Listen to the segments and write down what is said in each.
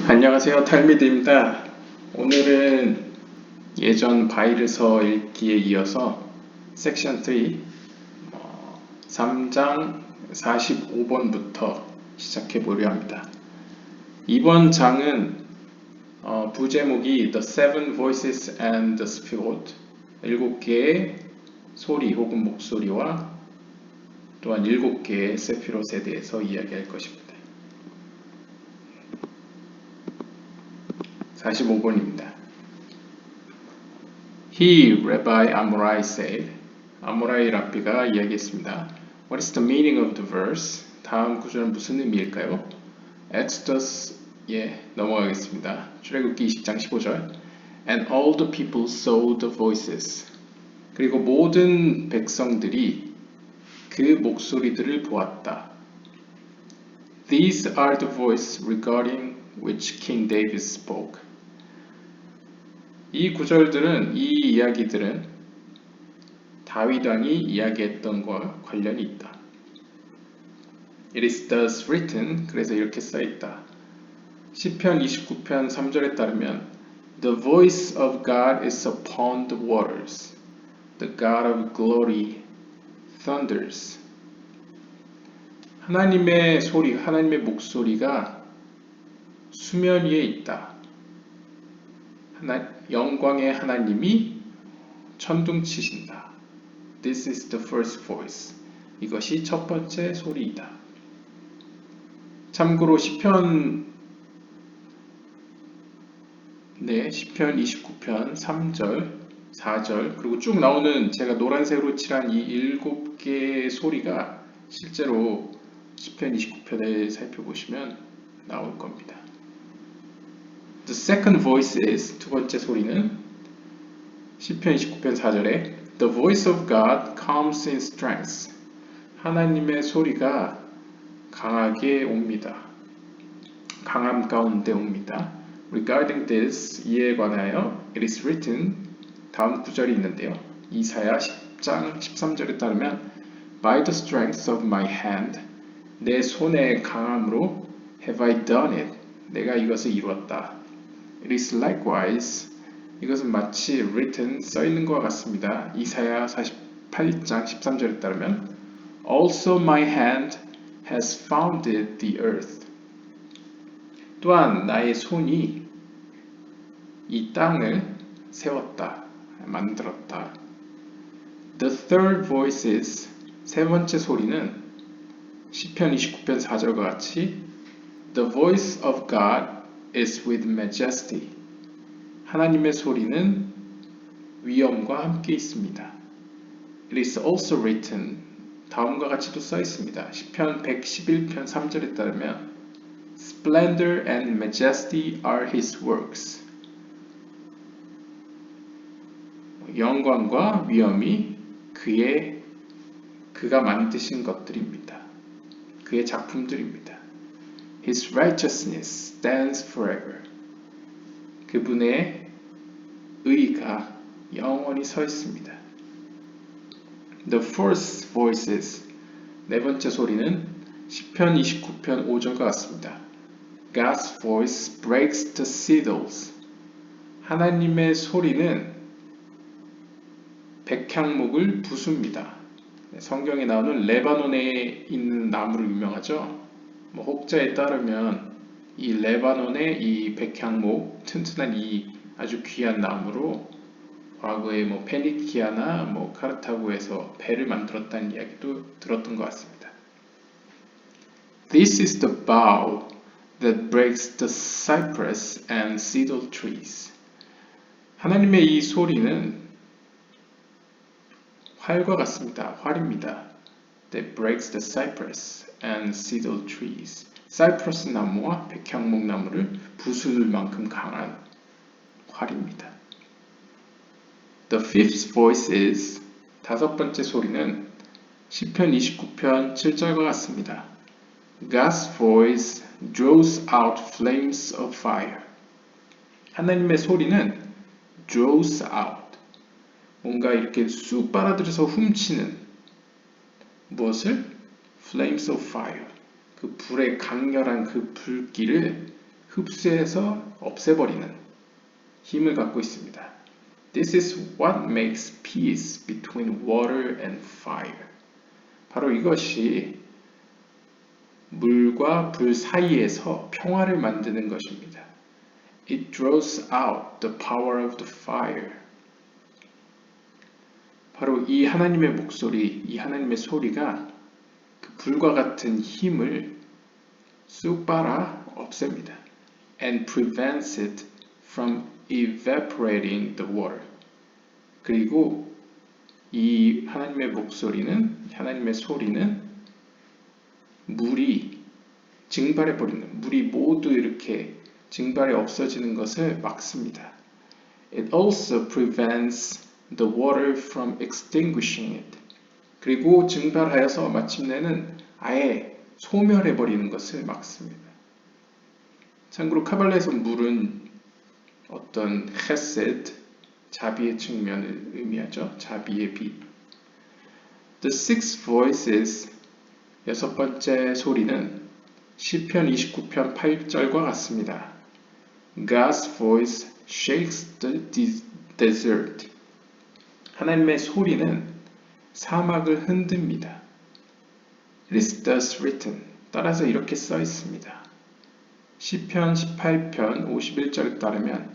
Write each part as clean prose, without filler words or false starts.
안녕하세요. 탈미드입니다. 오늘은 예전 바이르서 읽기에 이어서 섹션 3 3장 45번부터 시작해 보려 합니다. 이번 장은 부제목이 The Seven Voices and the Spirit, 7개의 소리 혹은 목소리와 또한 7개의 세피롯에 대해서 이야기할 것입니다. 45번입니다. He, Rabbi Amorai said, 아모라이 랍비가 이야기했습니다. What is the meaning of the verse? 다음 구절은 무슨 의미일까요? Exodus에 넘어가겠습니다. 출애굽기 20장 15절 And all the people saw the voices. 그리고 모든 백성들이 그 목소리들을 보았다. These are the voices regarding which King David spoke. 이 구절들은, 이 이야기들은 다윗 왕이 이야기했던 것과 관련이 있다. It is thus written, 그래서 이렇게 써있다. 시편 29편 3절에 따르면 The voice of God is upon the waters. The God of glory thunders. 하나님의 소리, 하나님의 목소리가 수면 위에 있다. 영광의 하나님이 천둥치신다. This is the first voice. 이것이 첫 번째 소리이다. 참고로 시편 29편 3절, 4절 그리고 쭉 나오는 제가 노란색으로 칠한 이 7개의 소리가 실제로 시편 29편에 살펴보시면 나올 겁니다. The second voice is, 두 번째 소리는 시편 29편 4절에 The voice of God comes in strength. 하나님의 소리가 강하게 옵니다. 강함 가운데 옵니다. Regarding this, 이에 관하여 It is written, 다음 구절이 있는데요. 이사야 10장 13절에 따르면 By the strength of my hand, 내 손의 강함으로 have I done it. 내가 이것을 이루었다. It is likewise, 이것은 마치 written, 써있는 것과 같습니다. 이사야 48장 13절에 따르면 Also my hand has founded the earth. 또한 나의 손이 이 땅을 세웠다, 만들었다. The third voice is, 세 번째 소리는 시편 29편 4절과 같이 The voice of God is with majesty. 하나님의 소리는 위엄과 함께 있습니다. It is also written, 다음과 같이도 써 있습니다. 시편 111편 3절에 따르면 Splendor and majesty are his works. 영광과 위엄이 그가 만드신 것들입니다. 그의 작품들입니다. His righteousness stands forever. 그분의 의가 영원히 서 있습니다. The fourth voices, 네 번째 소리는 시편 29편 5절과 같습니다. God's voice breaks the cedars. 하나님의 소리는 백향목을 부숩니다. 성경에 나오는 레바논에 있는 나무로 유명하죠. 혹자에 따르면 이 레바논의 이 백향목, 튼튼한 이 아주 귀한 나무로 과거에 페니키아나 카르타고에서 배를 만들었다는 이야기도 들었던 것 같습니다. This is the bough that breaks the cypress and cedar trees. 하나님의 이 소리는 활과 같습니다. 활입니다. That breaks the cypress and cedar trees. 사이프러스 나무와 백향목 나무를 부술 만큼 강한 활입니다. The fifth voice is, 다섯 번째 소리는 시편 29편 7절과 같습니다. God's voice draws out flames of fire. 하나님의 소리는 draws out, 뭔가 이렇게 쑥 빨아들여서 훔치는 무엇을? Flames of fire. 그 불의 강렬한 그 불길을 흡수해서 없애버리는 힘을 갖고 있습니다. This is what makes peace between water and fire. 바로 이것이 물과 불 사이에서 평화를 만드는 것입니다. It draws out the power of the fire. 바로 이 하나님의 목소리, 이 하나님의 소리가 그 불과 같은 힘을 쑥 빨아 없앱니다. And prevents it from evaporating the water. 그리고 이 하나님의 목소리는, 하나님의 소리는 물이 증발해버리는, 물이 모두 이렇게 증발해 없어지는 것을 막습니다. It also prevents the water from extinguishing it. 그리고 증발하여서 마침내는 아예 소멸해버리는 것을 막습니다. 참고로 카발라에서 물은 어떤 헤세드, 자비의 측면을 의미하죠. 자비의 빛. The sixth voice is, 여섯 번째 소리는 시편 29편 8절과 같습니다. God's voice shakes the desert. 하나님의 소리는 사막을 흔듭니다. It is thus written. 따라서 이렇게 써 있습니다. 시편 18편 51절에 따르면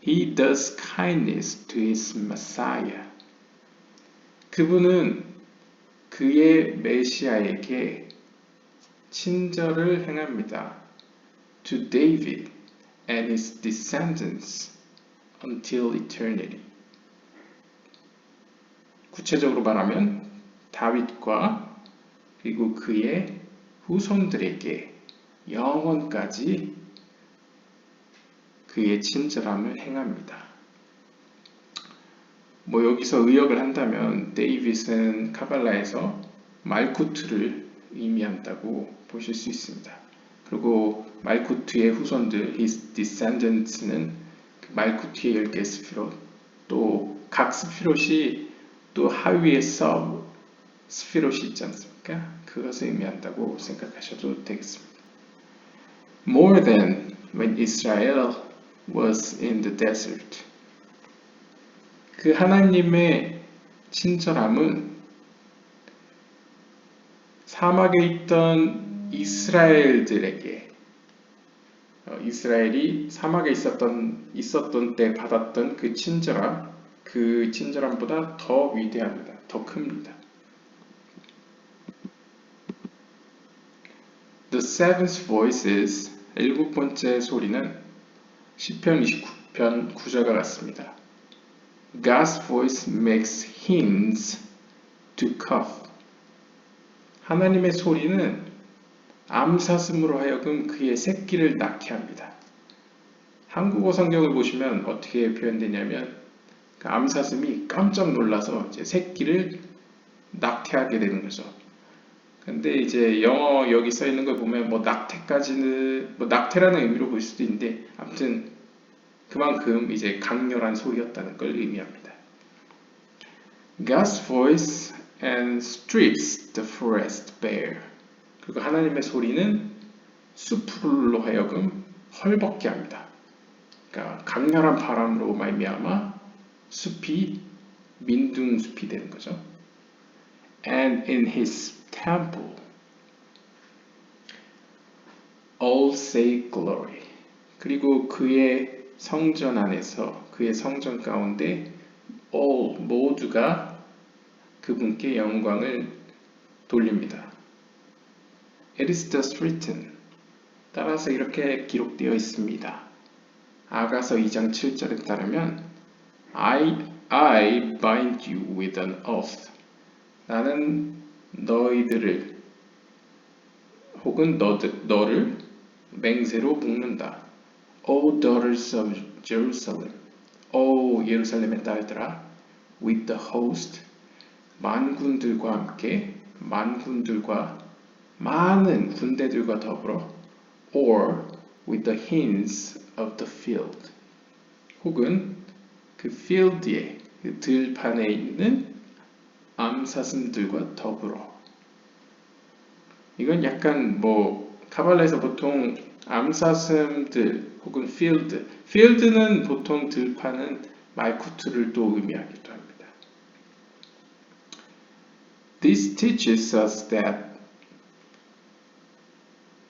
He does kindness to his Messiah. 그분은 그의 메시아에게 친절을 행합니다. To David and his descendants until eternity. 구체적으로 말하면 다윗과 그리고 그의 후손들에게 영원까지 그의 친절함을 행합니다. 뭐 여기서 의역을 한다면 데이빗은 카발라에서 말쿠트를 의미한다고 보실 수 있습니다. 그리고 말쿠트의 후손들, his descendants는 그 말쿠트의 10개 스피롯, 또 각 스피롯이 또 하위에 서 스피롯이 있지 않습니까? 그것을 의미한다고 생각하셔도 되겠습니다. More than when Israel was in the desert. 그 하나님의 친절함은 사막에 있던 이스라엘들에게, 이스라엘이 사막에 있었던 때 받았던 그 친절함보다 더 위대합니다. 더 큽니다. The seventh voice is, 일곱 번째 소리는 시편 29편 9절과 같습니다. God's voice makes hens to cough. 하나님의 소리는 암사슴으로 하여금 그의 새끼를 낳게 합니다. 한국어 성경을 보시면 어떻게 표현되냐면 그 암사슴이 깜짝 놀라서 이제 새끼를 낙태하게 되는 거죠. 근데 이제 영어 여기 써 있는 걸 보면 뭐 낙태까지는 뭐 낙태라는 의미로 볼 수도 있는데 아무튼 그만큼 이제 강렬한 소리였다는 걸 의미합니다. God's voice and strips the forest bare. 그리고 하나님의 소리는 숲으로 하여금 헐벗게 합니다. 그러니까 강렬한 바람으로 말미암아 숲이 민둥숲이 되는 거죠. And in his temple all say glory. 그리고 그의 성전 안에서, 그의 성전 가운데 all, 모두가 그분께 영광을 돌립니다. It is thus written. 따라서 이렇게 기록되어 있습니다. 아가서 2장 7절에 따르면 I bind you with an oath. 나는 너희들을 혹은 너를 맹세로 묶는다. O daughters of Jerusalem. 오 예루살렘의 딸들아. With the host. 만군들과 함께, 만군들과 많은 군대들과 더불어. Or with the hens of the field. 혹은 그 필드에, 그 들판에 있는 암사슴들과 더불어. 이건 약간 뭐 카발라에서 보통 암사슴들 혹은 field. field는 보통 들판은 말쿠트를 또 의미하기도 합니다. This teaches us that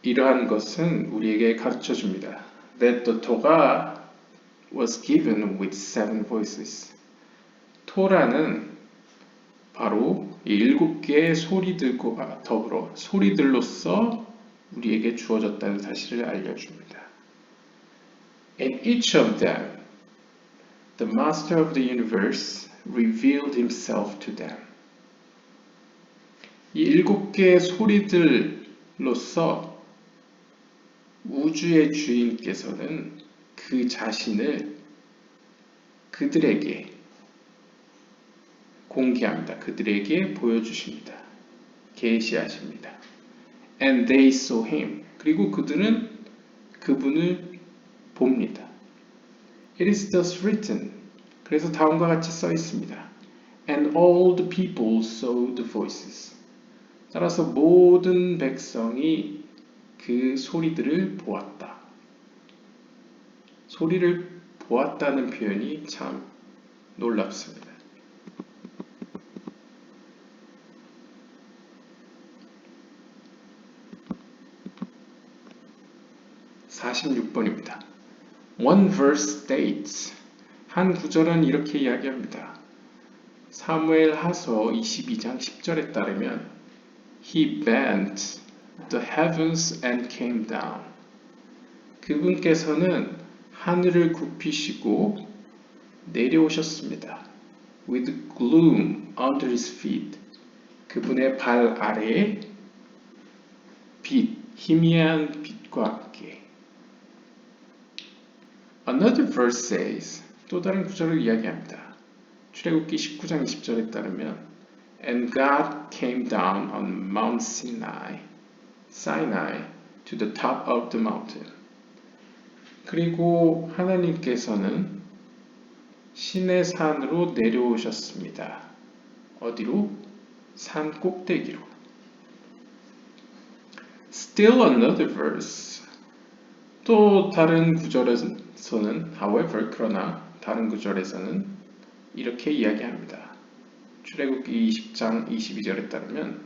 이러한 것은 우리에게 가르쳐 줍니다. That the Torah was given with 7 voices. 토라는 바로 이 7개의 소리들과 더불어 소리들로서 우리에게 주어졌다는 사실을 알려줍니다. In each of them, the Master of the Universe revealed himself to them. 이 7개의 소리들로서 우주의 주인께서는 그 자신을 그들에게 공개합니다. 그들에게 보여주십니다. 계시하십니다. And they saw him. 그리고 그들은 그분을 봅니다. It is thus written. 그래서 다음과 같이 써 있습니다. And all the people saw the voices. 따라서 모든 백성이 그 소리들을 보았다. 소리를 보았다는 표현이 참 놀랍습니다. (46번입니다) One verse states. 한 구절은 이렇게 이야기합니다. 사무엘 하서 22장 10절에 따르면 He bent the heavens and came down. 그분께서는 하늘을 굽히시고 내려오셨습니다. With gloom under his feet. 그분의 발 아래에 빛, 희미한 빛과 함께. Another verse says. 또 다른 구절을 이야기합니다. 출애굽기 19장 20절에 따르면 And God came down on Mount Sinai to the top of the mountain. 그리고 하나님께서는 시내 산으로 내려오셨습니다. 어디로? 산 꼭대기로. Still another verse. 또 다른 구절에서는 however, 그러나 다른 구절에서는 이렇게 이야기합니다. 출애굽기 20장 22절에 따르면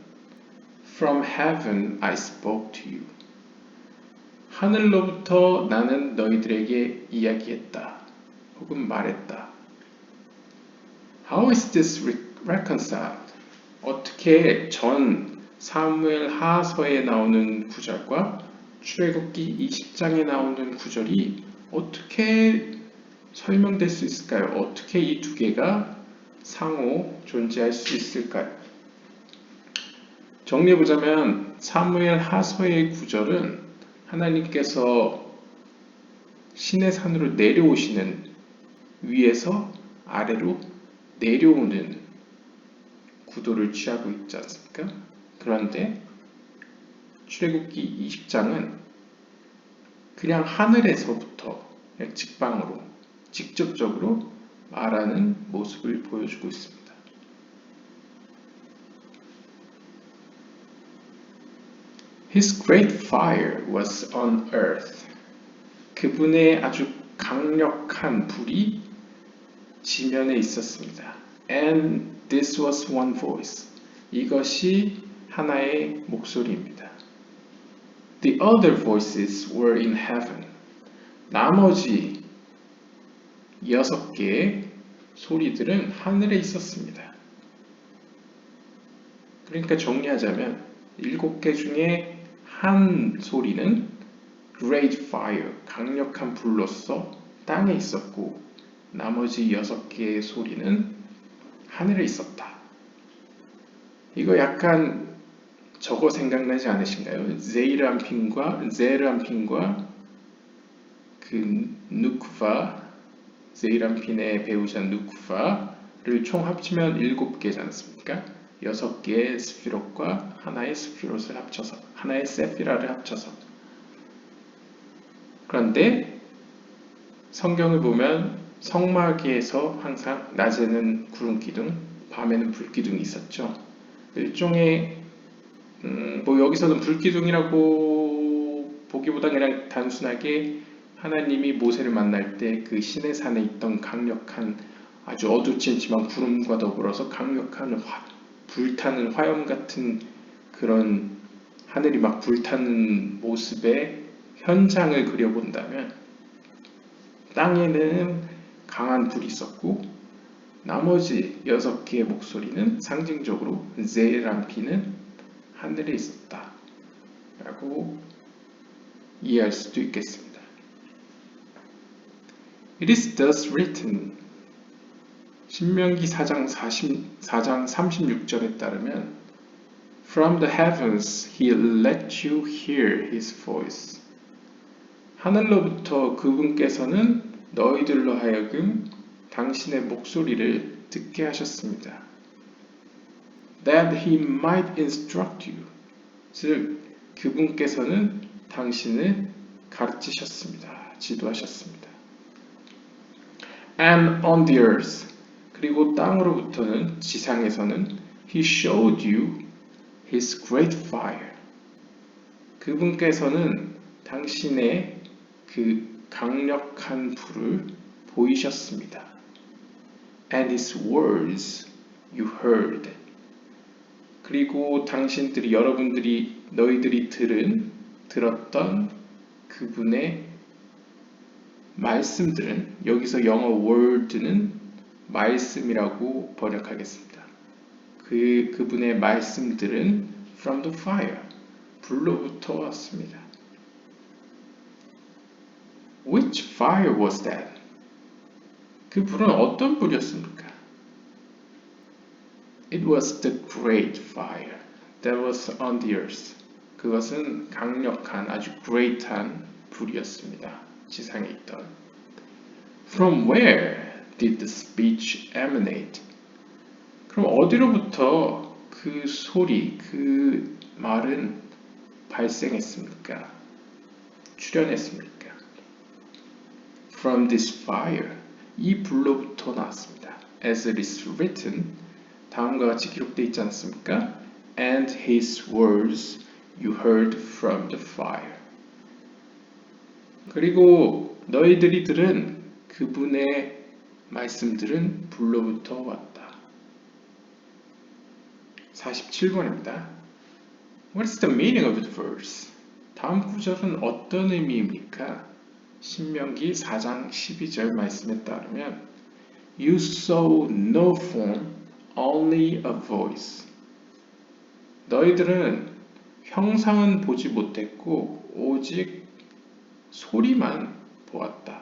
From heaven I spoke to you. 하늘로부터 나는 너희들에게 이야기했다. 혹은 말했다. How is this reconciled? 어떻게 전 사무엘 하서에 나오는 구절과 출애굽기 20장에 나오는 구절이 어떻게 설명될 수 있을까요? 어떻게 이 두 개가 상호 존재할 수 있을까요? 정리해보자면 사무엘 하서의 구절은 하나님께서 시내산으로 내려오시는 위에서 아래로 내려오는 구도를 취하고 있지 않습니까? 그런데 출애굽기 20장은 그냥 하늘에서부터 그냥 직방으로 직접적으로 말하는 모습을 보여주고 있습니다. His great fire was on earth. 그분의 아주 강력한 불이 지면에 있었습니다. And this was one voice. 이것이 하나의 목소리입니다. The other voices were in heaven. 나머지 6개의 소리들은 하늘에 있었습니다. 그러니까 정리하자면 7개 중에 한 소리는 great fire, 강력한 불로서 땅에 있었고 나머지 6개의 소리는 하늘에 있었다. 이거 약간 저거 생각나지 않으신가요? 제르안핀과 그 누쿠파, 제르안핀의 배우자 누쿠파를 총 합치면 7개지 않습니까? 6개의 스피롯과 하나의 스피롯을 합쳐서, 하나의 세피라를 합쳐서. 그런데 성경을 보면 성막에서 항상 낮에는 구름 기둥, 밤에는 불 기둥이 있었죠. 일종의 뭐 여기서는 불 기둥이라고 보기보다 그냥 단순하게 하나님이 모세를 만날 때 그 시내 산에 있던 강력한 아주 어둡지 않지만 구름과 더불어서 강력한 불타는 화염 같은 그런 하늘이 막 불타는 모습의 현장을 그려본다면 땅에는 강한 불이 있었고 나머지 6개의 목소리는 상징적으로 제람피는 하늘에 있었다 라고 이해할 수도 있겠습니다. It is thus written. 신명기 4장 36절에 따르면 From the heavens he let you hear his voice. 하늘로부터 그분께서는 너희들로 하여금 당신의 목소리를 듣게 하셨습니다. That he might instruct you. 즉, 그분께서는 당신을 가르치셨습니다. 지도하셨습니다. And on the earth. 그리고 땅으로부터는 지상에서는 he showed you his great fire. 그분께서는 당신의 그 강력한 불을 보이셨습니다. And his words you heard. 그리고 너희들이 들었던 그분의 말씀들은, 여기서 영어 word는 말씀이라고 번역하겠습니다. 그분의 말씀들은 from the fire, 불로부터 왔습니다. Which fire was that? 그 불은 어떤 불이었습니까? It was the great fire that was on the earth. 그것은 강력한 아주 great한 불이었습니다. 지상에 있던. From where did the speech emanate? 그럼 어디로부터 그 소리, 그 말은 발생했습니까? 출현했습니까? From this fire, 이 불로부터 나왔습니다. As it is written, 다음과 같이 기록되어 있지 않습니까? And his words you heard from the fire. 그리고 너희들이 들은 그분의 말씀들은 불로부터 왔다. 47번입니다. What is the meaning of the verse? 다음 구절은 어떤 의미입니까? 신명기 4장 12절 말씀에 따르면 You saw no form, only a voice. 너희들은 형상은 보지 못했고 오직 소리만 보았다.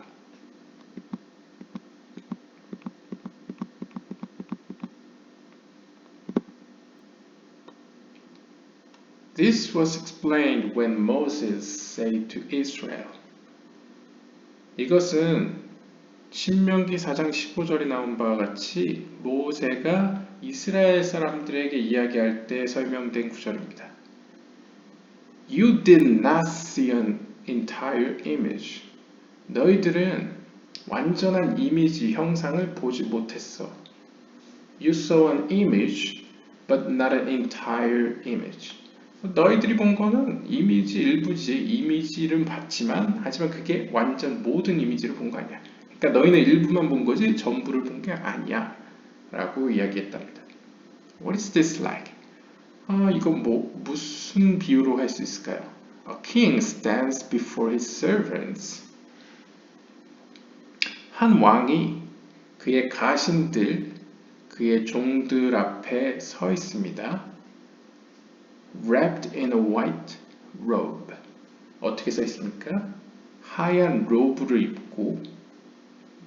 This was explained when Moses said to Israel. 이것은 신명기 4장 15절에 나온 바와 같이 모세가 이스라엘 사람들에게 이야기할 때 설명된 구절입니다. You did not see an entire image. 너희들은 완전한 이미지 형상을 보지 못했어. You saw an image, but not an entire image. 너희들이 본 거는 이미지 일부지. 이미지를 봤지만 하지만 그게 완전 모든 이미지를 본 거 아니야. 그러니까 너희는 일부만 본 거지 전부를 본 게 아니야 라고 이야기했답니다. What is this like? 이건 무슨 비유로 할 수 있을까요? A king stands before his servants. 한 왕이 그의 가신들, 그의 종들 앞에 서 있습니다. Wrapped in a white robe. 어떻게 써 있습니까? 하얀 로브를 입고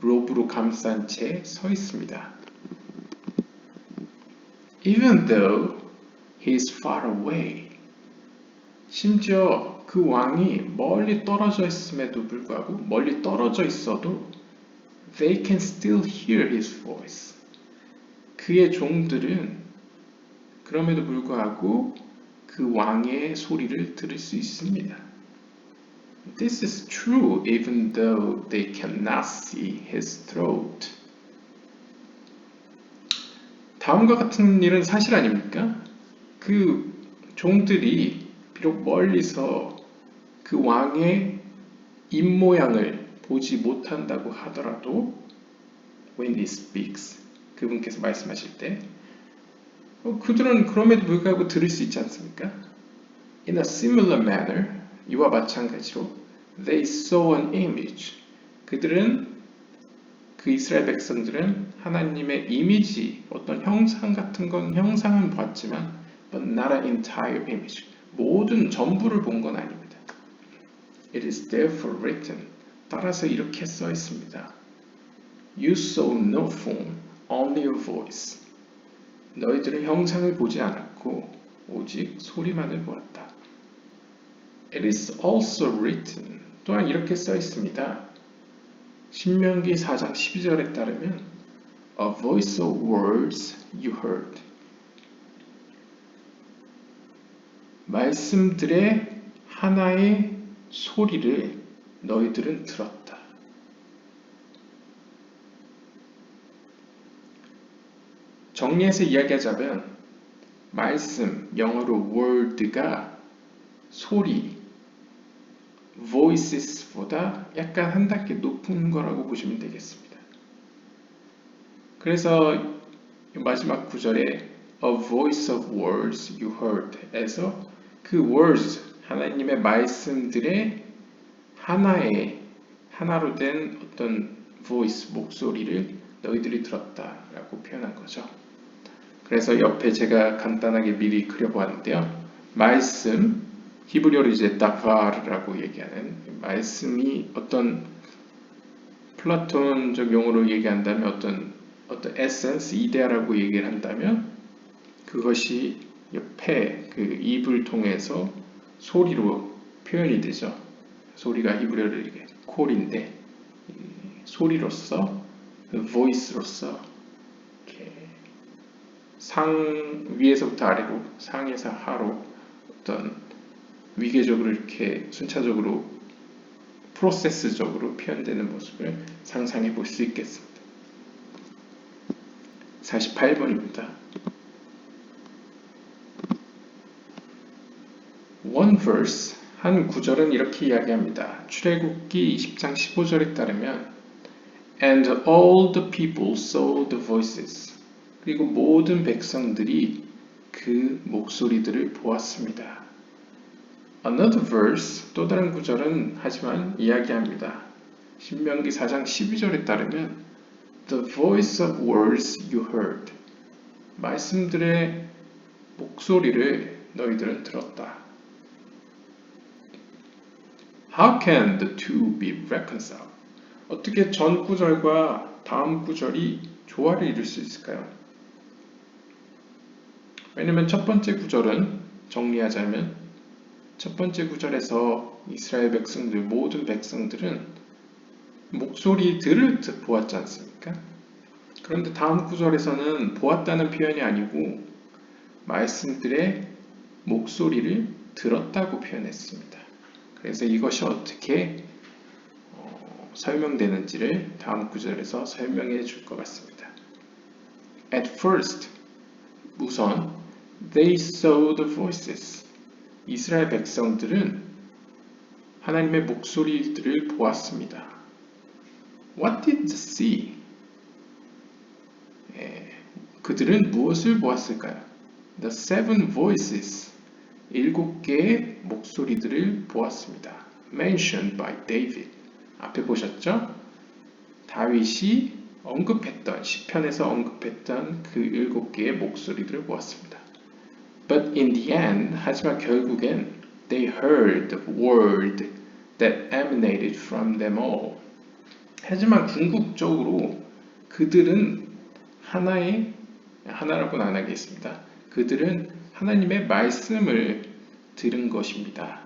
로브로 감싼 채 서 있습니다. Even though he is far away. 심지어 그 왕이 멀리 떨어져 있음에도 불구하고 멀리 떨어져 있어도 they can still hear his voice. 그의 종들은 그럼에도 불구하고 그 왕의 소리를 들을 수 있습니다. This is true even though they cannot see his throat. 다음과 같은 일은 사실 아닙니까? 그 종들이 비록 멀리서 그 왕의 입모양을 보지 못한다고 하더라도 when he speaks, 그분께서 말씀하실 때 그들은 그럼에도 불구하고 들을 수 있지 않습니까? In a similar manner, 이와 마찬가지로 they saw an image, 그들은 그 이스라엘 백성들은 하나님의 이미지, 어떤 형상 같은 건 형상은 봤지만 but not an entire image, 모든 전부를 본 건 아닙니다. It is therefore written, 따라서 이렇게 써 있습니다. You saw no form, only a voice. 너희들은 형상을 보지 않았고 오직 소리만을 보았다. It is also written, 또한 이렇게 써 있습니다. 신명기 4장 12절에 따르면 A voice of words you heard. 말씀들의 하나의 소리를 너희들은 들었다. 정리해서 이야기하자면 말씀, 영어로 word가 소리, voices보다 약간 한 단계 높은 거라고 보시면 되겠습니다. 그래서 마지막 구절에 A voice of words you heard 에서 그 words, 하나님의 말씀들의 하나로 된 어떤 voice, 목소리를 너희들이 들었다라고 표현한 거죠. 그래서 옆에 제가 간단하게 미리 그려보았는데요. 말씀, 히브리어로 이제 다바르라고 얘기하는 말씀이 어떤 플라톤적 용어로 얘기한다면 어떤 에센스, 이데아라고 얘기를 한다면 그것이 옆에 그 입을 통해서 소리로 표현이 되죠. 소리가 히브리어로 이렇게 콜인데 소리로서, voice로서 이렇게 상 위에서부터 아래로, 상에서 하로 어떤 위계적으로 이렇게 순차적으로 프로세스적으로 표현되는 모습을 상상해 볼 수 있겠습니다. 48번입니다. One verse, 한 구절은 이렇게 이야기합니다. 출애굽기 20장 15절에 따르면 And all the people saw the voices. 그리고 모든 백성들이 그 목소리들을 보았습니다. Another verse, 또 다른 구절은 하지만 이야기합니다. 신명기 4장 12절에 따르면 The voice of words you heard. 말씀들의 목소리를 너희들은 들었다. How can the two be reconciled? 어떻게 전 구절과 다음 구절이 조화를 이룰 수 있을까요? 왜냐면 첫 번째 구절은 정리하자면 첫 번째 구절에서 이스라엘 백성들, 모든 백성들은 목소리들을 보았지 않습니까? 그런데 다음 구절에서는 보았다는 표현이 아니고 말씀들의 목소리를 들었다고 표현했습니다. 그래서 이것이 어떻게 설명되는지를 다음 구절에서 설명해 줄 것 같습니다. At first, 우선 they saw the voices. 이스라엘 백성들은 하나님의 목소리들을 보았습니다. What did they see? 그들은 무엇을 보았을까요? The seven voices, 7개의 목소리들을 보았습니다. Mentioned by David. 앞에 보셨죠? 다윗이 언급했던, 시편에서 언급했던 그 7개의 목소리들을 보았습니다. But in the end, 하지만 결국엔 they heard the word that emanated from them all. 하지만 궁극적으로 그들은 하나라고는 안 하겠습니다. 그들은 하나님의 말씀을 들은 것입니다.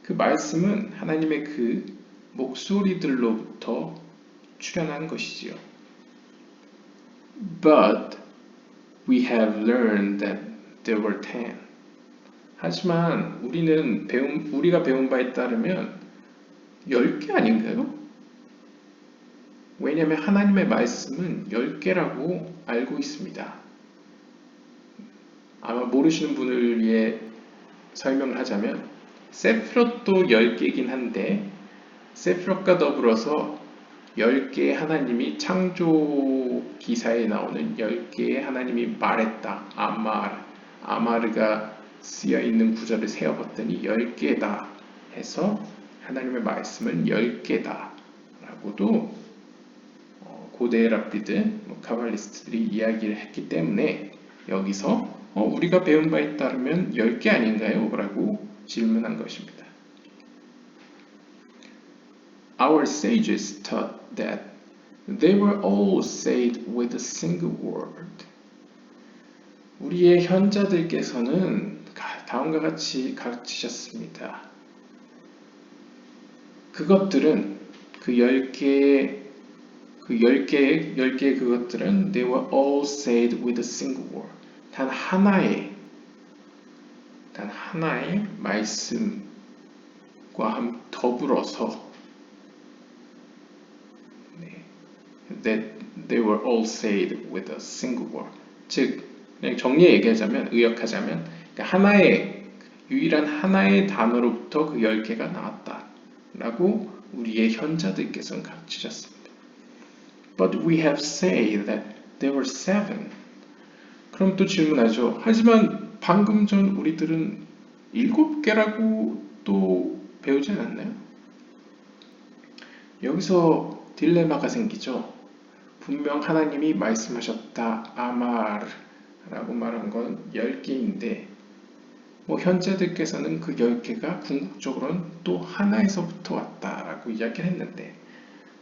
그 말씀은 하나님의 그 목소리들로부터 출현한 것이지요. But we have learned that there were 10. 하지만 우리가 배운 바에 따르면 10개 아닌가요? 왜냐하면 하나님의 말씀은 10개라고 알고 있습니다. 아마 모르시는 분을 위해 설명을 하자면 세프롯도 10개이긴 한데 세프롯과 더불어서 10개의 하나님이 창조 기사에 나오는 10개의 하나님이 말했다. 아마르가 쓰여 있는 구절을 세어봤더니 10개다 해서 하나님의 말씀은 10개다 라고도 고대 랍비들, 카발리스트들이 이야기를 했기 때문에 여기서 우리가 배운 바에 따르면 10개 아닌가요? 라고 질문한 것입니다. Our sages taught that they were all said with a single word. 우리의 현자들께서는 다음과 같이 가르치셨습니다. 그것들은 그 10개의 그것들은 they were all said with a single word. 단 하나의 말씀과 더불어서 that they were all said with a single word. 즉 그냥 정리해 얘기하자면 의역하자면 유일한 하나의 단어로부터 그 10개가 나왔다라고 우리의 현자들께서는 가르치셨습니다. But we have said that there were 7. 그럼 또 질문하죠. 하지만 방금 전 우리들은 7개라고 또 배우지 않았나요? 여기서 딜레마가 생기죠. 분명 하나님이 말씀하셨다. 아마르라고 말한 건 10개인데 현자들께서는 그 10개가 궁극적으로는 또 하나에서부터 왔다라고 이야기를 했는데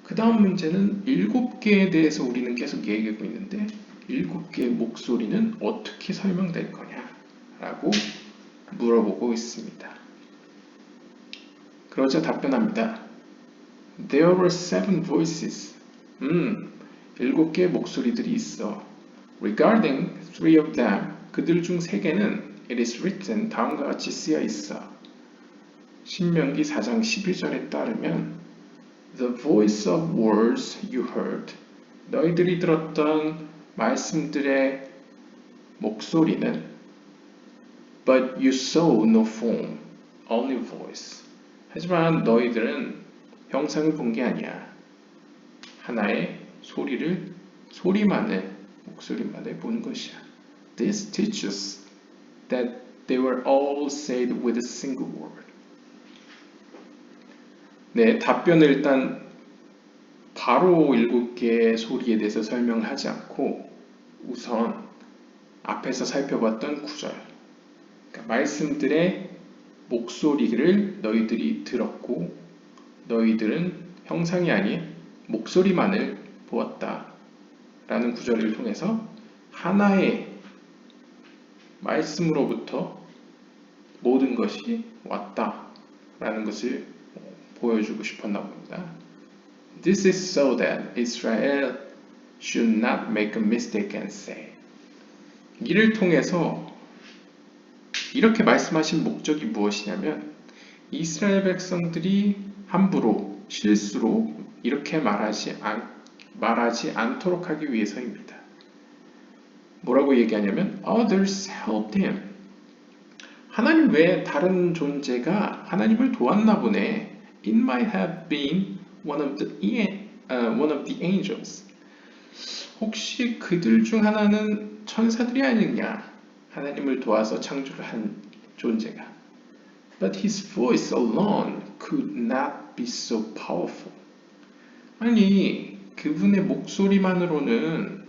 그 다음 문제는 7개에 대해서 우리는 계속 얘기하고 있는데 7개의 목소리는 어떻게 설명될 거냐라고 물어보고 있습니다. 그러자 답변합니다. There were 7 voices. 7개의 목소리들이 있어. Regarding 3 of them, 그들 중 3개는 it is written, 다음과 같이 쓰여 있어. 신명기 4장 11절에 따르면 The voice of words you heard. 너희들이 들었던 말씀들의 목소리는 But you saw no form, only voice. 하지만 너희들은 형상을 본 게 아니야. 하나의 목소리만을 본 것이야. This teaches that they were all said with a single word. 네, 답변을 일단 바로 7개의 소리에 대해서 설명을 하지 않고 우선 앞에서 살펴봤던 구절, 그러니까 말씀들의 목소리를 너희들이 들었고 너희들은 형상이 아닌 목소리만을 보았다 라는 구절을 통해서 하나의 말씀으로부터 모든 것이 왔다 라는 것을 보여주고 싶었나 봅니다. This is so that Israel should not make a mistake and say. 이를 통해서 이렇게 말씀하신 목적이 무엇이냐면 이스라엘 백성들이 함부로 실수로 이렇게 말하지 않도록 하기 위해서입니다. 뭐라고 얘기하냐면 Others helped him. 하나님 외에 다른 존재가 하나님을 도왔나 보네. It might have been one of the angels. 혹시 그들 중 하나는 천사들이 아니냐? 하나님을 도와서 창조를 한 존재가. But his voice alone could not be so powerful. 아니, 그분의 목소리만으로는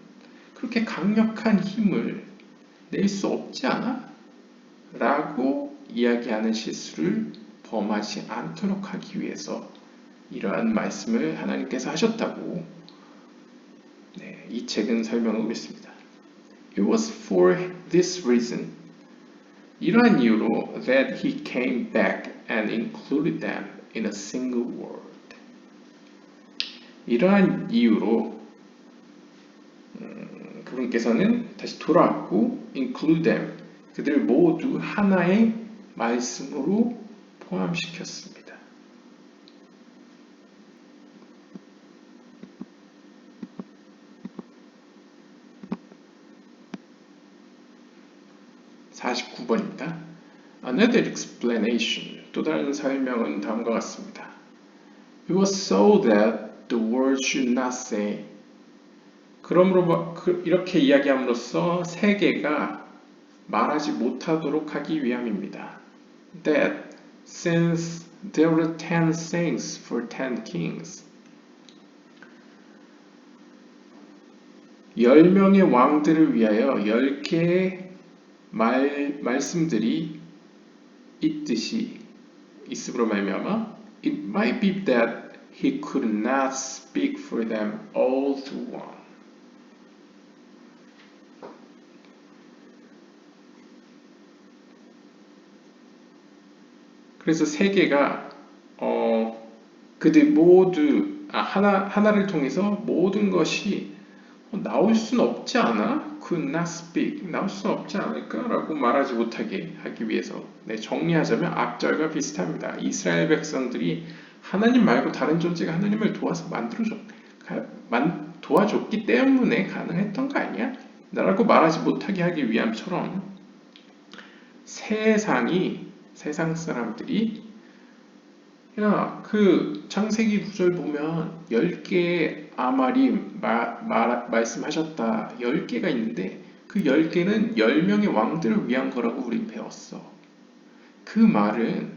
그렇게 강력한 힘을 낼 수 없지 않아? 라고 이야기하는 실수를 범하지 않도록 하기 위해서 이러한 말씀을 하나님께서 하셨다고 이 책은 설명하고 있습니다. It was for this reason, 이러한 이유로 that he came back and included them in a single word. 이러한 이유로 그분께서는 다시 돌아왔고 include them, 그들 모두 하나의 말씀으로 포함시켰습니다. (49번입니다) Another explanation 또 다른 설명은 다음과 같습니다. It was so that the world should not say. 그러므로 이렇게 이야기함으로써 세계가 말하지 못하도록 하기 위함입니다. That since there were 10 sayings for 10 kings. 10명의 왕들을 위하여 10개의 말씀들이 있듯이 있음으로 말미암아 It might be that he could not speak for them all to one. 그래서 세계가 그들 모두 하나를 통해서 모든 것이 나올 수는 없지 않아? Could not speak. 나올 수는 없지 않을까? 라고 말하지 못하게 하기 위해서 정리하자면 앞절과 비슷합니다. 이스라엘 백성들이 하나님 말고 다른 존재가 하나님을 도와서 도와줬기 때문에 가능했던 거 아니야? 라고 말하지 못하게 하기 위함처럼 세상 사람들이 그 창세기 9절 보면 10개의 아마림 말씀하셨다. 10개가 있는데 그 10개는 10명의 왕들을 위한 거라고 우린 배웠어. 그 말은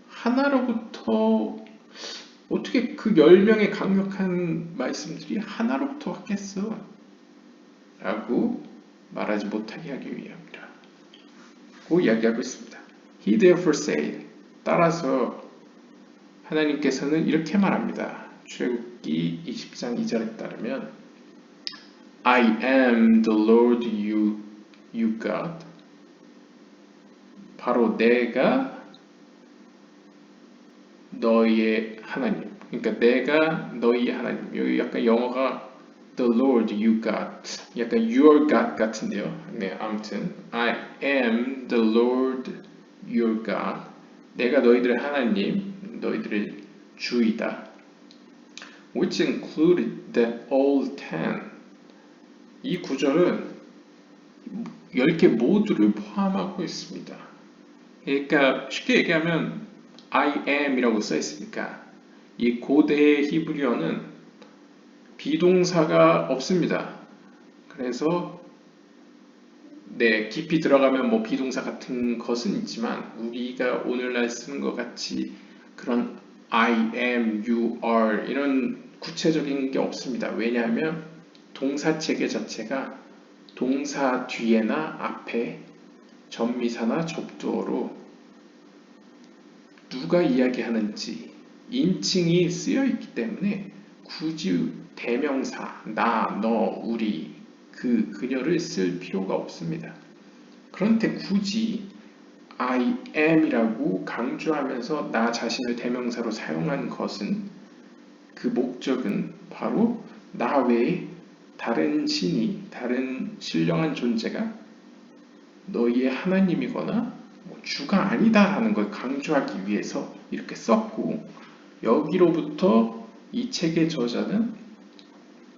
하나로부터 어떻게 그 10명의 강력한 말씀들이 하나로부터 왔겠어? 라고 말하지 못하게 하기 위함이라. 고 이야기하고 있습니다. He therefore said. 따라서 하나님께서는 이렇게 말합니다. 출애굽기 20장 2절에 따르면 I am the Lord you God. 바로 내가 너희의 하나님. 그러니까 내가 너희의 하나님. 여기 약간 영어가 the Lord you God. 약간 your God 같은데요. 네, 아무튼 I am the Lord your God. 내가 너희들의 하나님, 너희들의 주이다. Which included that all 10. 이 구절은 10개 모두를 포함하고 있습니다. 그러니까 쉽게 얘기하면 I am 이라고 써 있으니까 이 고대 히브리어는 비동사가 없습니다. 그래서 깊이 들어가면 뭐 비동사 같은 것은 있지만 우리가 오늘날 쓰는 것 같이 그런 I am, you are 이런 구체적인 게 없습니다. 왜냐하면 동사 체계 자체가 동사 뒤에나 앞에 전미사나 접두어로 누가 이야기하는지 인칭이 쓰여 있기 때문에 굳이 대명사, 나, 너, 우리, 그녀를 쓸 필요가 없습니다. 그런데 굳이 I am이라고 강조하면서 나 자신을 대명사로 사용한 것은 그 목적은 바로 나 외에 다른 신이, 다른 신령한 존재가 너희의 하나님이거나 주가 아니다라는 걸 강조하기 위해서 이렇게 썼고 여기로부터 이 책의 저자는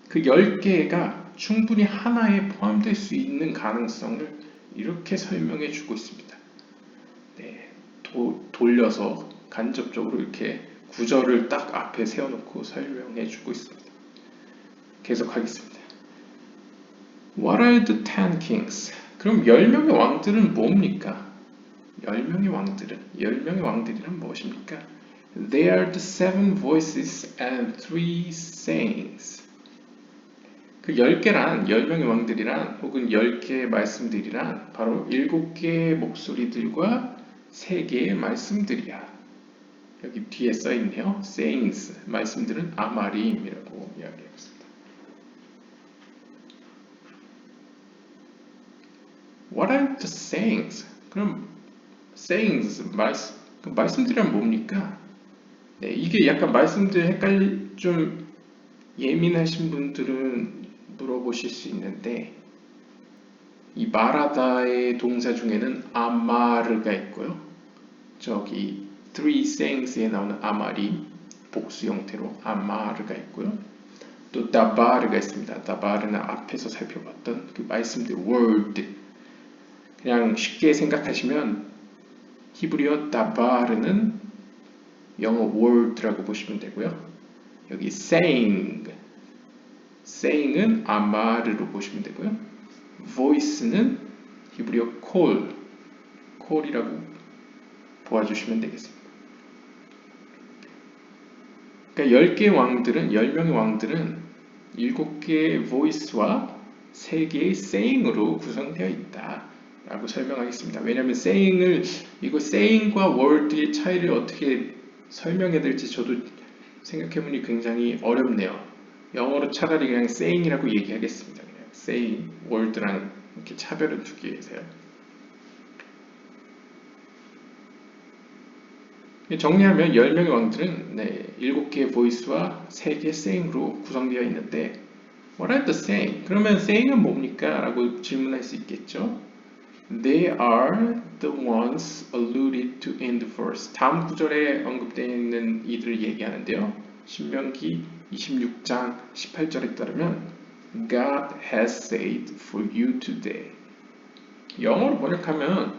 그 10개가 충분히 하나에 포함될 수 있는 가능성을 이렇게 설명해 주고 있습니다. 돌려서 간접적으로 이렇게 구절을 딱 앞에 세워놓고 설명해 주고 있습니다. 계속하겠습니다. What are the 10 kings? 그럼 10명의 왕들은 뭡니까? 10명의 왕들이란 무엇입니까? They are the 7 voices and 3 sayings. 그 10개란 10명의 왕들이란 혹은 10개의 말씀들이란 바로 7개의 목소리들과 3개의 말씀들이야. 여기 뒤에 써있네요. sayings, 말씀들은 아마림이라고 이야기하고 있습니다. What are the sayings? 그럼 sayings, 말씀들이란 뭡니까? 이게 약간 말씀들 좀 예민하신 분들은 물어보실 수 있는데 이 말하다의 동사 중에는 아마르가 있고요. 저기 three sayings에 나오는 아마리 복수 형태로 아마르가 있고요. 또 다바르가 있습니다. 다바르는 앞에서 살펴봤던 그 말씀들 word. 그냥 쉽게 생각하시면 히브리어 다바르는 영어 word라고 보시면 되고요. 여기 saying은 아마르로 보시면 되고요. voice는 히브리어 call이라고 보아주시면 되겠습니다. 그러니까 10명의 왕들은 7개의 voice와 3개의 saying으로 구성되어 있다 라고 설명하겠습니다. 왜냐하면 이거 saying과 word의 차이를 어떻게 설명해야 될지 저도 생각해보니 굉장히 어렵네요. 영어로 차라리 그냥 saying이라고 얘기하겠습니다. 그냥 saying, word랑 이렇게 차별을 두기 위해서요. 정리하면 10명의 왕들은 7개의 voice와 3개의 saying으로 구성되어 있는데 What are the saying? 그러면 saying은 뭡니까? 라고 질문할 수 있겠죠. They are the ones alluded to in the verse. 다음 구절에 언급되어 있는 이들을 얘기하는데요. 신명기 26장 18절에 따르면 God has said for you today. 영어로 번역하면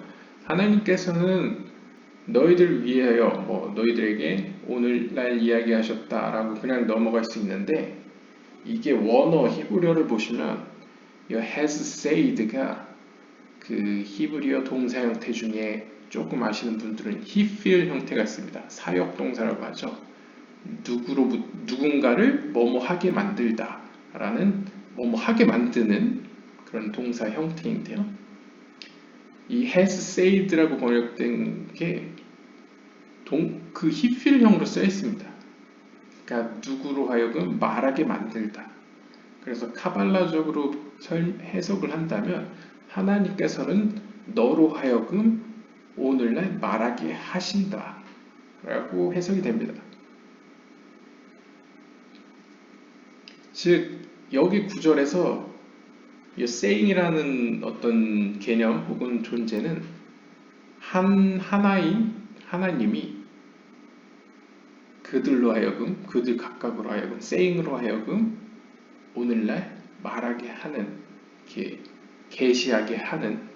하나님께서는 너희들 위하여 너희들에게 오늘날 이야기하셨다라고 그냥 넘어갈 수 있는데 이게 원어 히브리어를 보시면 이 has said가 그 히브리어 동사 형태 중에 조금 아시는 분들은 he feel 형태가 있습니다. 사역 동사라고 하죠. 누군가를 뭐뭐하게 만들다 라는 뭐뭐하게 만드는 그런 동사 형태인데요. 이 has said라고 번역된 게 그 he feel형으로 쓰여 있습니다. 그러니까 누구로 하여금 말하게 만들다. 그래서 카발라적으로 해석을 한다면 하나님께서는 너로 하여금 오늘날 말하게 하신다 라고 해석이 됩니다. 즉 여기 구절에서 이 saying이라는 어떤 개념 혹은 존재는 하나인 하나님이 그들 각각으로 하여금 saying으로 하여금 오늘날 말하게 하는 계시하게 하는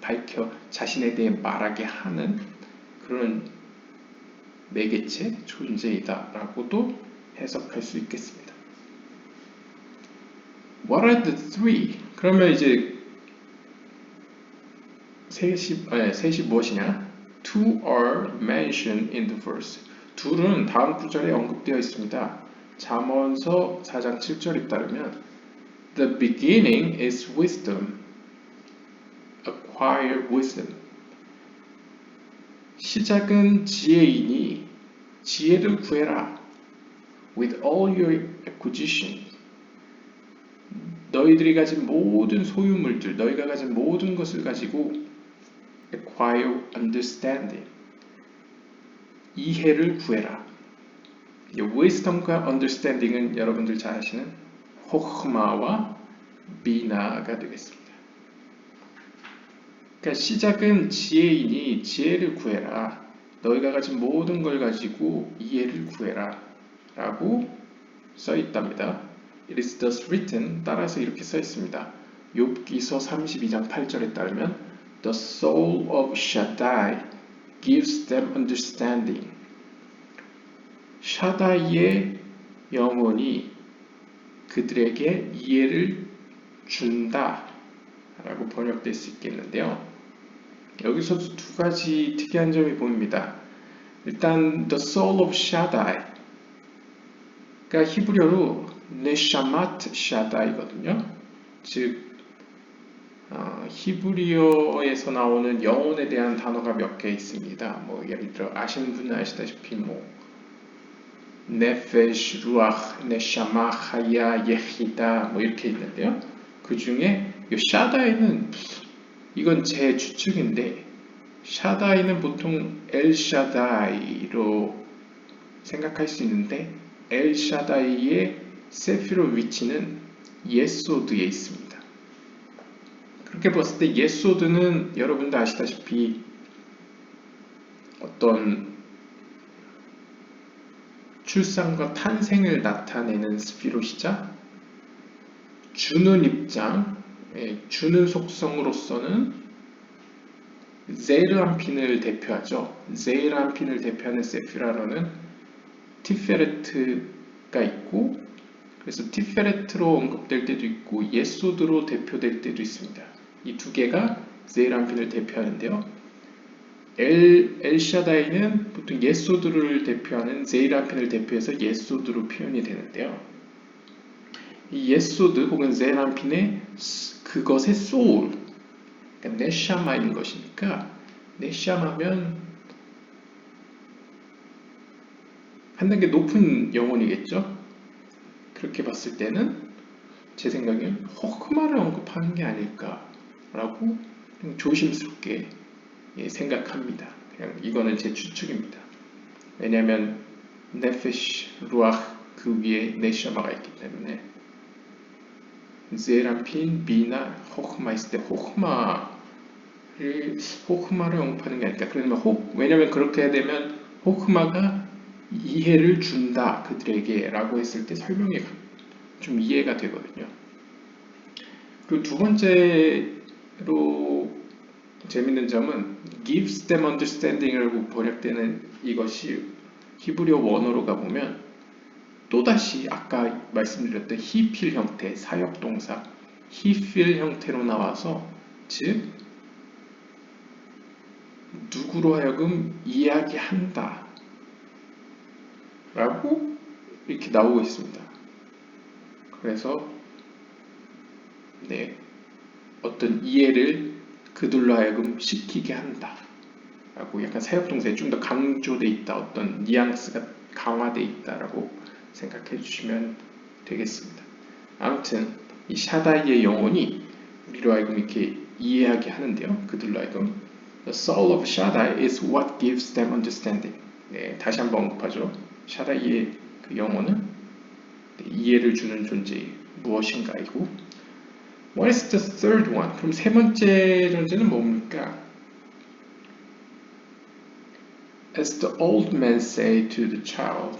자신에 대해 말하게 하는 그런 매개체 존재이다 라고도 해석할 수 있겠습니다. What are the three? 그러면 이제 셋이 무엇이냐? Two are mentioned in the verse. 둘은 다음 구절에 언급되어 있습니다. 잠언서 4장 7절에 따르면 The beginning is wisdom. Acquire wisdom. 시작은 지혜이니 지혜를 구해라. With all your acquisition. 너희들이 가진 모든 소유물들, 너희가 가진 모든 것을 가지고 acquire understanding. 이해를 구해라. wisdom과 understanding은 여러분들 잘 아시는 호흐마와 비나가 되겠습니다. 그러니까 시작은 지혜이니 지혜를 구해라. 너희가 가진 모든 걸 가지고 이해를 구해라. 라고 써 있답니다. It is thus written. 따라서 이렇게 써 있습니다. 욥기서 32장 8절에 따르면 The soul of Shaddai gives them understanding. 샤다이의 영혼이 그들에게 이해를 준다 라고 번역될 수 있겠는데요. 여기서 두 가지 특이한 점이 보입니다. 일단 The soul of Shaddai 가 히브리어로 네샤마트 샤다이거든요. 즉 히브리어에서 나오는 영혼에 대한 단어가 몇 개 있습니다. 예를 들어 아시는 분은 아시다시피 네페시, 루아흐, 네샤마, 하야, 예히다 이렇게 있는데요. 그 중에 이 샤다이는 이건 제 추측인데 샤다이는 보통 엘샤다이로 생각할 수 있는데 엘샤다이의 세피로 위치는 예소드에 있습니다. 그렇게 봤을 때 예소드는 여러분도 아시다시피 어떤 출산과 탄생을 나타내는 스피롯이자 주는 입장, 주는 속성으로서는 제르안핀을 대표하죠. 제르안핀을 대표하는 세피라로는 티페레트가 있고, 그래서 티페레트로 언급될 때도 있고 예소드로 대표될 때도 있습니다. 이 두 개가 제르안핀을 대표하는데요. 엘샤다이는 보통 예소드를 대표하는 제르안핀을 대표해서 예소드로 표현이 되는데요. 이 예소드 혹은 제르안핀의 그것의 소울, 그러니까 네샤마인 것이니까, 네샤마면 한 단계 높은 영혼이겠죠. 그렇게 봤을 때는 제 생각엔 호크마를 언급하는 게 아닐까라고 조심스럽게 생각합니다. 그냥 이거는 제 추측입니다. 왜냐하면 네페시, 루아흐 그 위에 네샤마가 있기 때문에 제람핀, 비나, 호크마 있을 때 호크마를 언급하는 게 아닐까. 그러면 왜냐하면 그렇게 되면 호크마가 이해를 준다 그들에게 라고 했을 때 설명이 좀 이해가 되거든요. 그리고 두 번째로 재밌는 점은 gives them understanding이라고 번역되는 이것이 히브리어 원어로 가보면 또다시 아까 말씀드렸던 he feel 형태, 사역동사 he feel 형태로 나와서 즉 누구로 하여금 이야기한다 라고 이렇게 나오고 있습니다. 그래서 어떤 이해를 그들로 하여금 시키게 한다 라고 약간 사역동사에 좀 더 강조되어 있다, 어떤 뉘앙스가 강화되어 있다라고 생각해 주시면 되겠습니다. 아무튼 이 샤다이의 영혼이 우리로 하여금 이렇게 이해하게 하는데요. 그들로 하여금 The soul of Shaddai is what gives them understanding. 다시 한번 언급하죠. 샤다이의 그 영혼은 이해를 주는 존재 무엇인가이고, What is the third one? 그럼 세 번째 존재는 뭡니까? As the old man say to the child,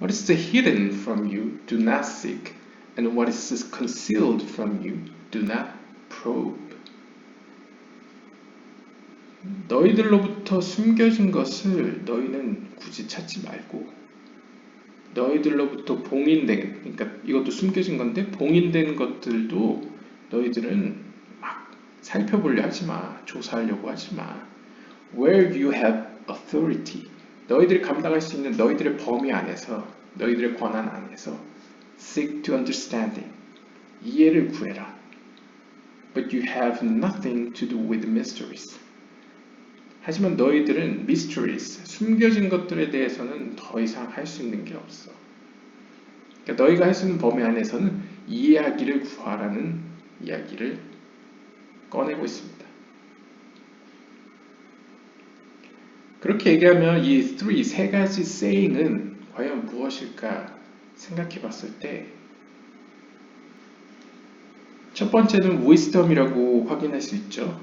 What is hidden from you, do not seek, and what is concealed from you, do not probe. 너희들로부터 숨겨진 것을 너희는 굳이 찾지 말고, 너희들로부터 봉인된, 그러니까 이것도 숨겨진 건데 봉인된 것들도 너희들은 막 살펴보려 하지 마, 조사하려고 하지 마. Where you have authority, 너희들이 감당할 수 있는 너희들의 범위 안에서, 너희들의 권한 안에서 seek to understanding, 이해를 구해라. But you have nothing to do with mysteries. 하지만 너희들은 mysteries, 숨겨진 것들에 대해서는 더 이상 할 수 있는 게 없어. 그러니까 너희가 할 수 있는 범위 안에서는 이해하기를 구하라는 이야기를 꺼내고 있습니다. 그렇게 얘기하면 이 세 가지 saying은 과연 무엇일까 생각해 봤을 때, 첫 번째는 wisdom이라고 확인할 수 있죠.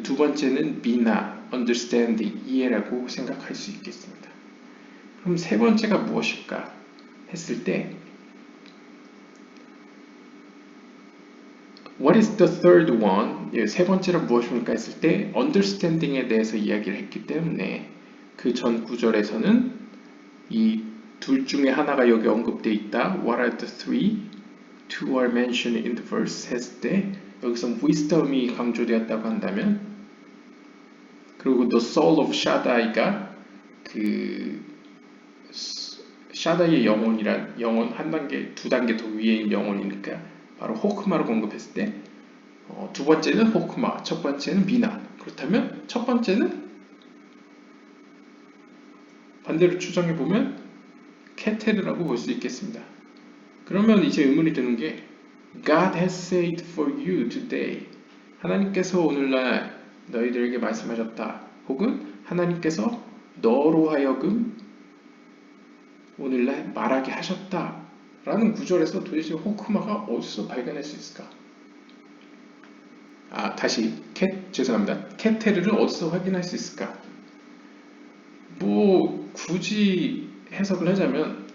두 번째는 비나, understanding, 이해라고 생각할 수 있겠습니다. 그럼 세 번째가 무엇일까 했을 때, What is the third one? 세 번째는 무엇입니까 했을 때 understanding에 대해서 이야기를 했기 때문에 그 전 구절에서는 이 둘 중에 하나가 여기 언급되어 있다. What are the three? Two are mentioned in the verse 했을 때 여기서 wisdom이 강조되었다고 한다면, 그리고 the soul of Shaddai가 그 샤다이의 영혼이란 영혼 한 단계, 두 단계 더 위에 영혼이니까 바로 호크마로 언급했을 때 두 번째는 호크마, 첫 번째는 비나. 그렇다면 첫 번째는 반대로 추정해 보면 케테르라고 볼 수 있겠습니다. 그러면 이제 의문이 드는 게 God has said for you today, 하나님께서 오늘날 너희들에게 말씀하셨다, 혹은 하나님께서 너로 하여금 오늘날 말하게 하셨다 라는 구절에서 도대체 호크마가 어디서 발견할 수 있을까? 죄송합니다. 케테르를 어디서 확인할 수 있을까? 뭐 굳이 해석을 하자면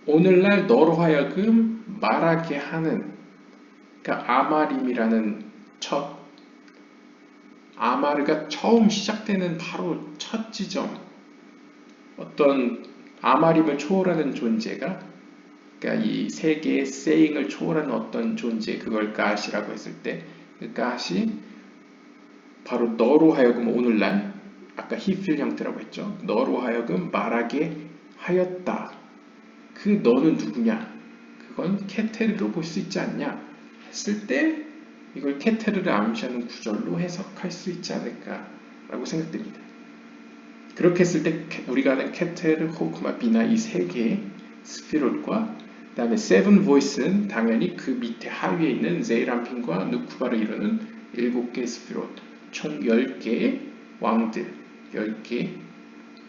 오늘날 너로 하여금 말하게 하는, 그러니까 아마림이라는 아마르가 처음 시작되는 바로 첫 지점, 어떤 아마림을 초월하는 존재가, 그러니까 이 세계의 saying을 초월하는 어떤 존재, 그걸 가시라고 했을 때, 그 가시 바로 너로 하여금 오늘날, 아까 히필 형태라고 했죠. 너로 하여금 말하게 하였다. 그 너는 누구냐? 그건 케테르로 볼 수 있지 않냐? 했을 때 이걸 케테르를 암시하는 구절로 해석할 수 있지 않을까라고 생각됩니다. 그렇게 했을 때 우리가 아는 케테르, 호크마, 비나 이 세 개의 스피롯과 그 다음에 세븐 보이스는 당연히 그 밑에 하위에 있는 제이람핀과 누쿠바를 이루는 7개의 스피롯, 총 10개의 왕들, 10개의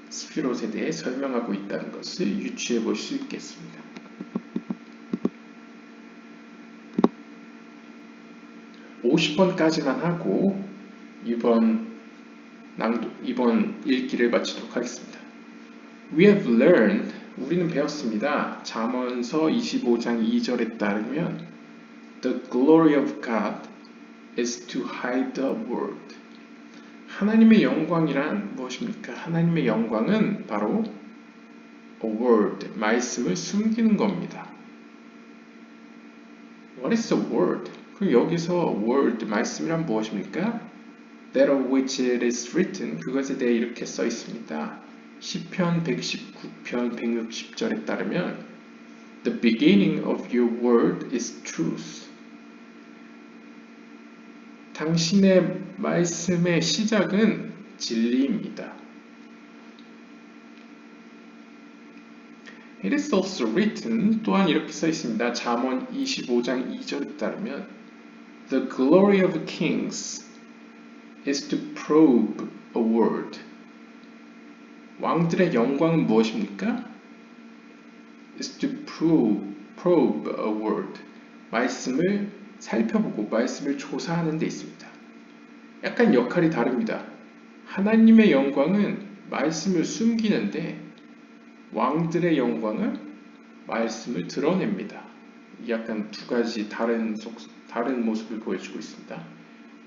스피롯에 대해 설명하고 있다는 것을 유추해 볼 수 있겠습니다. 50번까지만 하고 이번 읽기를 마치도록 하겠습니다. We have learned, 우리는 배웠습니다. 잠언서 25장 2절에 따르면 The glory of God is to hide the word. 하나님의 영광이란 무엇입니까? 하나님의 영광은 바로 a word, 말씀을 숨기는 겁니다. What is a word? 그럼 여기서 word, 말씀이란 무엇입니까? That of which it is written, 그것에 대해 이렇게 써 있습니다. 시편 119편 160절에 따르면 The beginning of your word is truth. 당신의 말씀의 시작은 진리입니다. It is also written, 또한 이렇게 써 있습니다. 잠언 25장 2절에 따르면 The glory of kings is to probe a word. 왕들의 영광은 무엇입니까? is to probe a word. 말씀을 살펴보고 말씀을 조사하는 데 있습니다. 약간 역할이 다릅니다. 하나님의 영광은 말씀을 숨기는데 왕들의 영광은 말씀을 드러냅니다. 약간 두 가지 다른 모습을 보여주고 있습니다.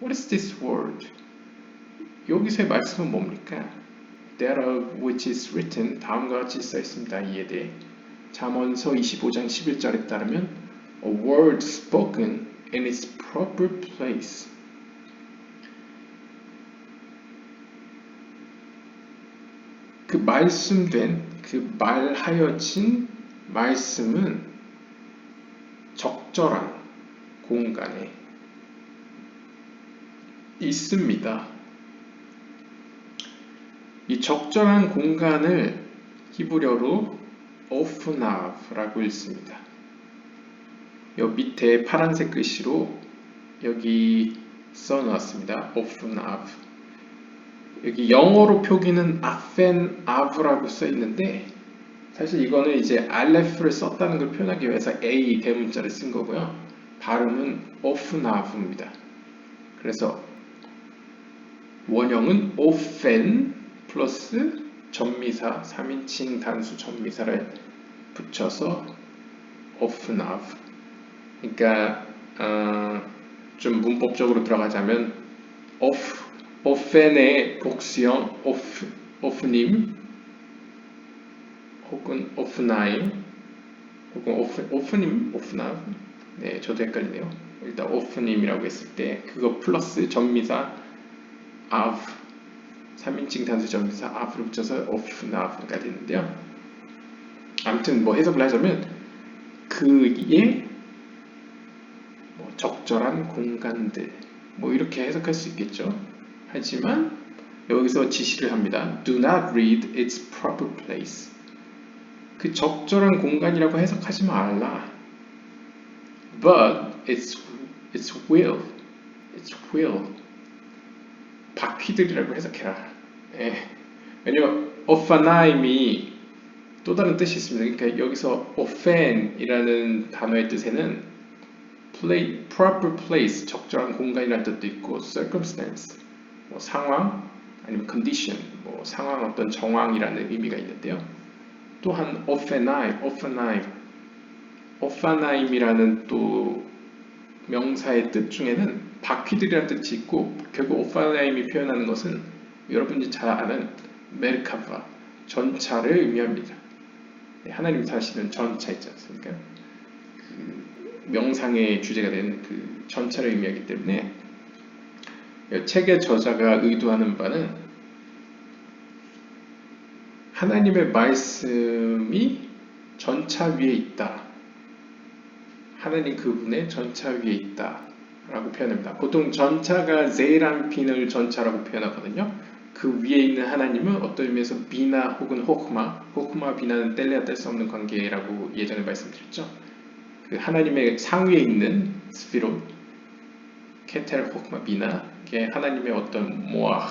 What is this word? 여기서의 말씀은 뭡니까? That of which is written, 다음과 같이 써 있습니다. 이에 대해 잠언서 25장 11절에 따르면 A word spoken in its proper place. 그 말씀된, 그 말하여진 말씀은 적절한 공간에 있습니다. 이 적절한 공간을 히브리어로 오프나브라고 읽습니다. 여기 밑에 파란색 글씨로 여기 써놨습니다. 오프나브. 여기 영어로 표기는 아펜 아브라고 써 있는데 사실 이거는 이제 알레프를 썼다는 걸 표현하기 위해서 A 대문자를 쓴 거고요. 발음은 오프나브입니다. 그래서 원형은 오펜 플러스 전미사 3인칭 단수 전미사를 붙여서 오프나브. 그러니까 좀 문법적으로 들어가자면 오펜의 복수형 오프님 혹은 오프나임 혹은 오프님 오프나브. 네, 저도 헷갈리네요. 일단 오프님이라고 했을 때 그거 플러스 전미사 아브 3인칭 단수 전미사 아브를 붙여서 오프나브가 되는데요. 아무튼 뭐 해석을 하자면 그의 적절한 공간들 뭐 이렇게 해석할 수 있겠죠. 하지만 여기서 지시를 합니다. Do not read its proper place. 그 적절한 공간이라고 해석하지 말라. But its will. 바퀴들이라고 해석해라. 예. 왜냐면 오파나임이 또 다른 뜻이 있습니다. 그러니까 여기서 offen이라는 단어의 뜻에는 proper place, 적절한 공간이라는 뜻도 있고 circumstance, 뭐 상황 아니면 condition, 뭐 상황 어떤 정황이라는 의미가 있는데요. 또한 offenheim이라는 또 명사의 뜻 중에는 바퀴들이라는 뜻이 있고 결국 오파나임이 표현하는 것은 여러분이 잘 아는 메르카바 전차를 의미합니다. 네, 하나님 사실은 전차 있지 않습니까? 그 명상의 주제가 된 그 전차를 의미하기 때문에 책의 저자가 의도하는 바는 하나님의 말씀이 전차 위에 있다. 하나님 그분의 전차 위에 있다 라고 표현합니다. 보통 전차가 제이란핀을 전차라고 표현하거든요. 그 위에 있는 하나님은 어떤 의미에서 비나 혹은 호크마 비나는 뗄래야 뗄 수 없는 관계라고 예전에 말씀드렸죠. 그 하나님의 상위에 있는 스피롯 케텔 호크마 비나 이게 하나님의 어떤 모아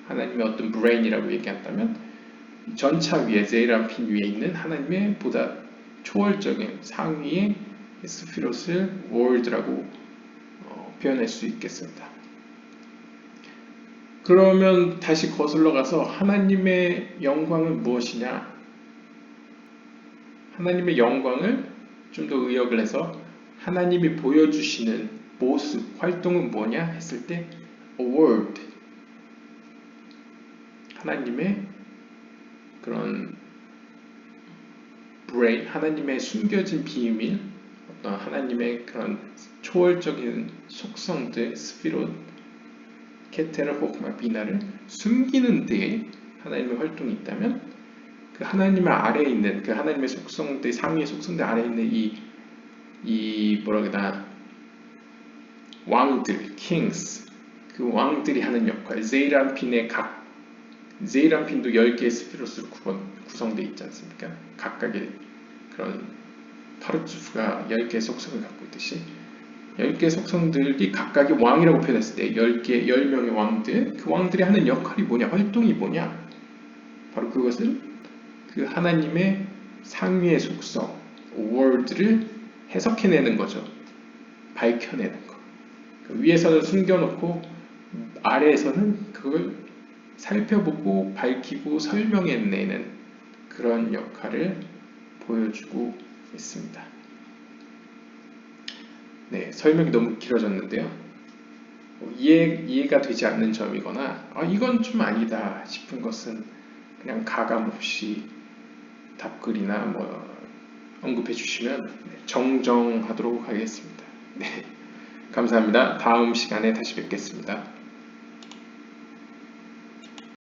하나님의 어떤 브레인이라고 얘기한다면 전차 위에 제이란핀 위에 있는 하나님의 보다 초월적인 상위의 스피롯을 월드라고 표현할 수 있겠습니다. 그러면 다시 거슬러 가서 하나님의 영광은 무엇이냐? 하나님의 영광을 좀 더 의역을 해서 하나님이 보여주시는 모습, 활동은 뭐냐 했을 때 a word 하나님의 그런 brain, 하나님의 숨겨진 비밀 어떤 하나님의 그런 초월적인 속성들, 스피롯, 케테르, 호크마, 비나를 숨기는 데에 하나님의 활동이 있다면 그 하나님의 아래에 있는 그 하나님의 속성들, 상위의 속성들 아래에 있는 이 뭐라 그러나 왕들, kings 그 왕들이 하는 역할, 제이란핀의 제이란핀도 10개의 스피롯으로 구성되어 있지 않습니까? 각각의 그런 파르츠프가 10개의 속성을 갖고 있듯이 10개의 속성들이 각각의 왕이라고 표현했을 때 10명의 왕들, 그 왕들이 하는 역할이 뭐냐, 활동이 뭐냐 바로 그것은 그 하나님의 상위의 속성, word를 해석해내는 거죠. 밝혀내는 거. 그 위에서는 숨겨놓고 아래에서는 그걸 살펴보고 밝히고 설명해내는 그런 역할을 보여주고 있습니다. 네, 설명이 너무 길어졌는데요. 이해가 되지 않는 점이거나 이건 좀 아니다 싶은 것은 그냥 가감없이 답글이나 언급해 주시면 정정하도록 하겠습니다. 네, 감사합니다. 다음 시간에 다시 뵙겠습니다.